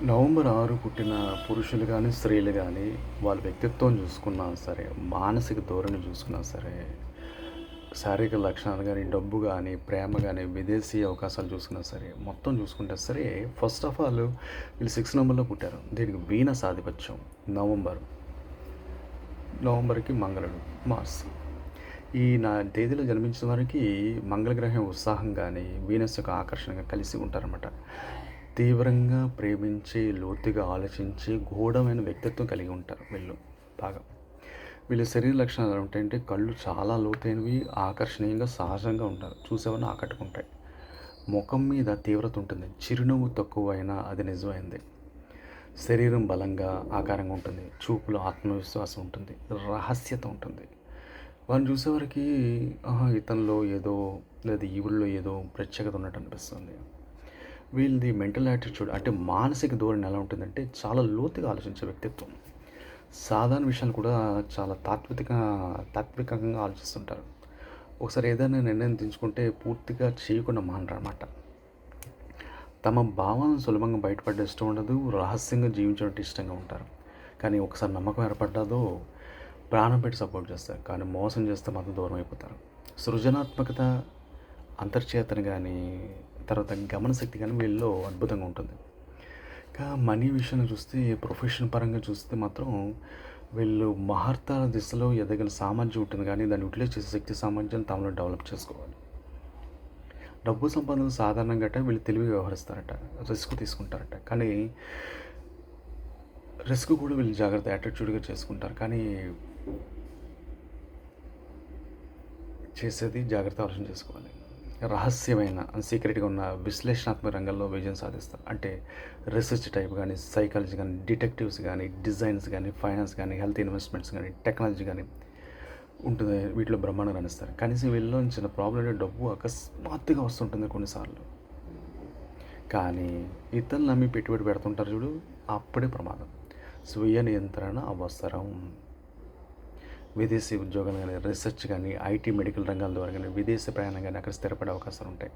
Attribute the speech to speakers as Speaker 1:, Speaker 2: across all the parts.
Speaker 1: November 6 పుట్టిన పురుషులు గానీ, స్త్రీలు గానీ, వాళ్ళ వ్యక్తిత్వం చూసుకున్నా సరే, మానసిక ధోరణి చూసుకున్నా సరే, శారీరక లక్షణాలు గానీ, డబ్బు గానీ, ప్రేమ గానీ, విదేశీ అవకాశాలు చూసుకున్నా సరే, మొత్తం చూసుకుంటే సరే, ఫస్ట్ ఆఫ్ ఆల్ వీళ్ళు 6 నంబర్‌లో పుట్టారు. దీనికి వీనస్ ఆధిపత్యం. నవంబర్. నవంబర్‌కి మంగళుడు, మార్స్. ఈ తేదీలో జన్మించిన వారికి మంగళగ్రహం ఉత్సాహం గానీ, వీనస్ యొక్క ఆకర్షణగా కలిసి ఉంటారన్నమాట. తీవ్రంగా ప్రేమించి, లోతుగా ఆలోచించి, గూఢమైన వ్యక్తిత్వం కలిగి ఉంటారు వీళ్ళు బాగా. వీళ్ళ శరీర లక్షణాలు ఎలా ఉంటాయంటే, కళ్ళు చాలా లోతైనవి, ఆకర్షణీయంగా, సహజంగా ఉంటారు. చూసేవారిని ఆకట్టుకుంటాయి. ముఖం మీద తీవ్రత ఉంటుంది. చిరునవ్వు తక్కువైనా అది నిజమైంది. శరీరం బలంగా, ఆకారంగా ఉంటుంది. చూపులో ఆత్మవిశ్వాసం ఉంటుంది. రహస్యత ఉంటుంది. వారిని చూసేవారికి ఇతనిలో ఏదో లేదా ఈవిడలో ఏదో ప్రత్యేకత ఉన్నట్టు అనిపిస్తుంది. వీళ్ళది మెంటల్ యాటిట్యూడ్ అంటే మానసిక ధోరణి ఎలా ఉంటుందంటే చాలా లోతుగా ఆలోచించే వ్యక్తిత్వం. సాధారణ విషయాలు కూడా చాలా తాత్వికంగా ఆలోచిస్తుంటారు. ఒకసారి ఏదైనా నిర్ణయం తీసుకుంటే పూర్తిగా చేయకుండా మానరన్నమాట. తమ భావాలను సులభంగా బయటపడే ఇష్టం ఉండదు. రహస్యంగా జీవించడం ఇష్టంగా ఉంటారు. కానీ ఒకసారి నమ్మకం ఏర్పడ్డాదో ప్రాణం పెట్టి సపోర్ట్ చేస్తారు. కానీ మోసం చేస్తే మాత్రం దూరం అయిపోతారు. సృజనాత్మకత, అంతర్చేతన కానీ, తర్వాత గమనశక్తి కానీ వీళ్ళలో అద్భుతంగా ఉంటుంది. ఇంకా మనీ విషయంలో చూస్తే, ప్రొఫెషన్ పరంగా చూస్తే మాత్రం వీళ్ళు మహర్తాల దిశలో ఎదగల సామర్థ్యం ఉంటుంది. కానీ దాన్ని యూటిలైజ్ చేసే శక్తి సామర్థ్యాన్ని తమలో డెవలప్ చేసుకోవాలి. డబ్బు సంపాదన సాధారణంగా వీళ్ళు తెలివిగా వ్యవహరిస్తారట, రిస్క్ తీసుకుంటారట. కానీ రిస్క్ కూడా వీళ్ళు జాగ్రత్త యాటిట్యూడ్గా చేసుకుంటారు. కానీ చేసేది జాగ్రత్త ఆలోచన చేసుకోవాలి. రహస్యమైన సీక్రెట్గా ఉన్న విశ్లేషణాత్మక రంగంలో విజయం సాధిస్తారు. అంటే రీసెర్చ్ టైప్ కానీ, సైకాలజీ కానీ, డిటెక్టివ్స్ కానీ, డిజైన్స్ కానీ, ఫైనాన్స్ కానీ, హెల్త్ ఇన్వెస్ట్మెంట్స్ కానీ, టెక్నాలజీ కానీ ఉంటుంది. వీటిలో బ్రహ్మాండంగా రాణిస్తారు. కనీసం వీళ్ళలో చిన్న ప్రాబ్లం అంటే డబ్బు అకస్మాత్తుగా వస్తుంటుంది కొన్నిసార్లు. కానీ ఇతరులు నమ్మి పెట్టుబడి పెడుతుంటారు చూడు, అప్పుడే ప్రమాదం. స్వీయ నియంత్రణ అవసరం. విదేశీ ఉద్యోగాలు కానీ, రీసెర్చ్ కానీ, ఐటీ మెడికల్ రంగాల ద్వారా కానీ, విదేశీ ప్రయాణం కానీ అక్కడ స్థిరపడే అవకాశాలు ఉంటాయి.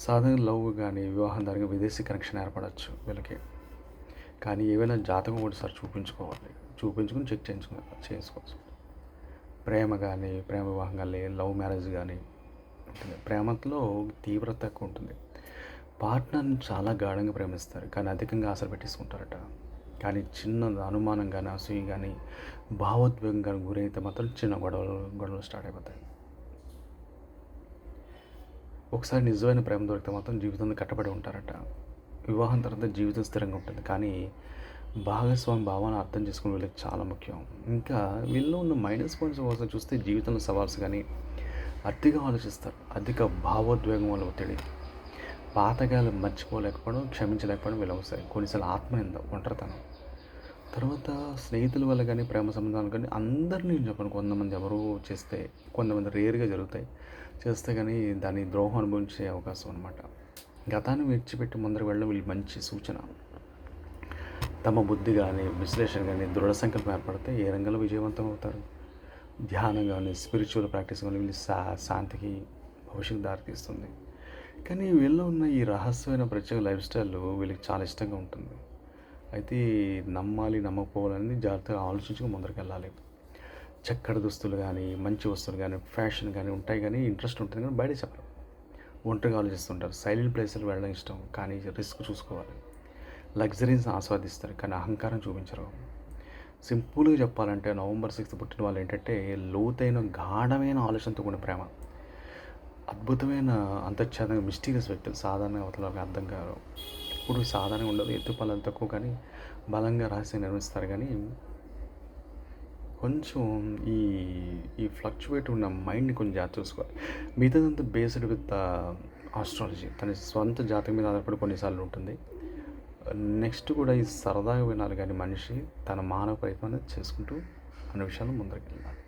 Speaker 1: సాధారణ లవ్ కానీ, వివాహం ద్వారా విదేశీ కనెక్షన్ ఏర్పడవచ్చు వీళ్ళకి. కానీ ఏవైనా జాతకం ఒకటిసారి చూపించుకోవాలి. చూపించుకుని చెక్ చేసుకోవచ్చు. ప్రేమ కానీ, ప్రేమ వివాహం కానీ, లవ్ మ్యారేజ్ కానీ ఉంటుంది. ప్రేమలో తీవ్రత ఎక్కువ ఉంటుంది. పార్ట్నర్ని చాలా గాఢంగా ప్రేమిస్తారు. కానీ అధికంగా ఆశలు పెట్టేసుకుంటారట. కానీ చిన్న అనుమానం కానీ, అసూయ కానీ, భావోద్వేగం కానీ గురైతే మాత్రం చిన్న గొడవలు స్టార్ట్ అయిపోతాయి. ఒకసారి నిజమైన ప్రేమ దొరికితే మాత్రం జీవితాన్ని కట్టబడి ఉంటారట. వివాహం తర్వాత జీవితం స్థిరంగా ఉంటుంది. కానీ భాగస్వామి భావాన్ని అర్థం చేసుకునే వీళ్ళకి చాలా ముఖ్యం. ఇంకా వీళ్ళు ఉన్న మైనస్ పాయింట్స్ కోసం చూస్తే జీవితంలో సవాల్స్ కానీ, అతిగా ఆలోచిస్తారు. అధిక భావోద్వేగం వల్ల ఒత్తిడి, పాతకాలు మర్చిపోలేకపోవడం, క్షమించలేకపోవడం వీళ్ళు వస్తాయి. కొన్నిసార్లు ఆత్మనింద, ఒంటరితనం. తర్వాత స్నేహితుల వల్ల కానీ, ప్రేమ సంబంధాలు కానీ అందరినీ చెప్పను. కొంతమంది ఎవరో చేస్తే, కొంతమంది రేర్గా జరుగుతాయి. చేస్తే కానీ దాని ద్రోహం అనుభవించే అవకాశం అనమాట. గతాన్ని విడిచిపెట్టి ముందరకు వెళ్ళడం వీళ్ళు మంచి సూచన. తమ బుద్ధి కానీ, విశ్లేషణ కానీ, దృఢ సంకల్పం ఏర్పడితే ఏ రంగంలో విజయవంతం అవుతారు. ధ్యానం కానీ, స్పిరిచువల్ ప్రాక్టీస్ కానీ వీళ్ళు శాంతికి, భవిష్యత్తు దారితీస్తుంది. కానీ వీళ్ళలో ఉన్న ఈ రహస్యమైన ప్రత్యేక లైఫ్ స్టైల్ వీళ్ళకి చాలా ఇష్టంగా ఉంటుంది. అయితే నమ్మాలి, నమ్మకపోవాలని జాగ్రత్తగా ఆలోచించుకుని ముందరికి వెళ్ళాలి. చక్కటి దుస్తులు కానీ, మంచి వస్తువులు కానీ, ఫ్యాషన్ కానీ ఉంటాయి. కానీ ఇంట్రెస్ట్ ఉంటుంది కానీ బయట చెప్పరు. ఒంటరిగా ఆలోచిస్తుంటారు. సైలెంట్ ప్లేస్లకు వెళ్ళడం ఇష్టం. కానీ రిస్క్ చూసుకోవాలి. లగ్జరీస్ ఆస్వాదిస్తారు. కానీ అహంకారం చూపించరు. సింపుల్గా చెప్పాలంటే నవంబర్ 6 పుట్టిన వాళ్ళు ఏంటంటే లోతైన గాఢమైన ఆలోచనతో కూడిన ప్రేమ, అద్భుతమైన అంతర్చేతంగా మిస్టీరియస్ వ్యక్తులు. సాధారణంగా అవతలకి అర్థం కాదు. ఇప్పుడు సాధారణంగా ఉండదు. ఎత్తుపల్లాలు తక్కువ కానీ బలంగా రహస్యం నిర్మిస్తారు. కానీ కొంచెం ఈ ఈ ఫ్లక్చువేట్ ఉన్న మైండ్ని కొంచెం జాగ్రత్త చూసుకోవాలి. మిగతాదంతా బేస్డ్ విత్ ఆస్ట్రాలజీ. తన స్వంత జాతకం మీద ఆధారపడి కొన్నిసార్లు ఉంటుంది. నెక్స్ట్ కూడా ఈ సరదాగా వినాలి. కానీ మనిషి తన మానవ ప్రయత్నం అనేది చేసుకుంటూ అనే విషయాలు ముందరికి వెళ్ళాలి.